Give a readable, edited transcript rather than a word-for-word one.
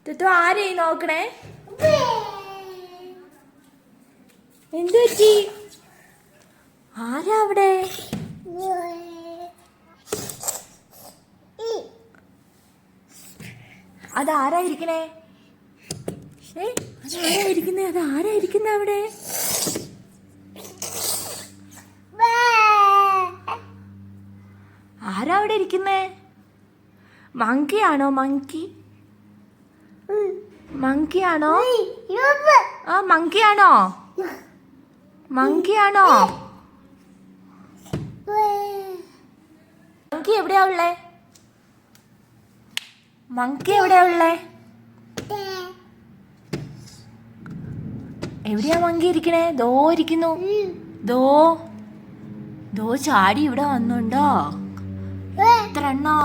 ടുട്ടു ആരെയും നോക്കണേ. എന്തു പറ്റി? ആരാ അവിടെ? അതാരായിരിക്കണേ? അതാരായിരിക്കുന്നേ? അതാരായിരിക്കുന്നേ അവിടെ? ആരാ അവിടെ ഇരിക്കുന്നേ? മങ്കിയാണോ? മങ്കിയാണോ? ആ മങ്കിയാണോ? മങ്കി എവിടെയാ ഉള്ളേ? മങ്കി എവിടെയാ ഉള്ളേ? എവിടെയാ മങ്കി ഇരിക്കണേ? ദോ ഇരിക്കുന്നു. ദോ ചാടി ഇവിടെ വന്നുണ്ടോ? എത്ര എണ്ണോ?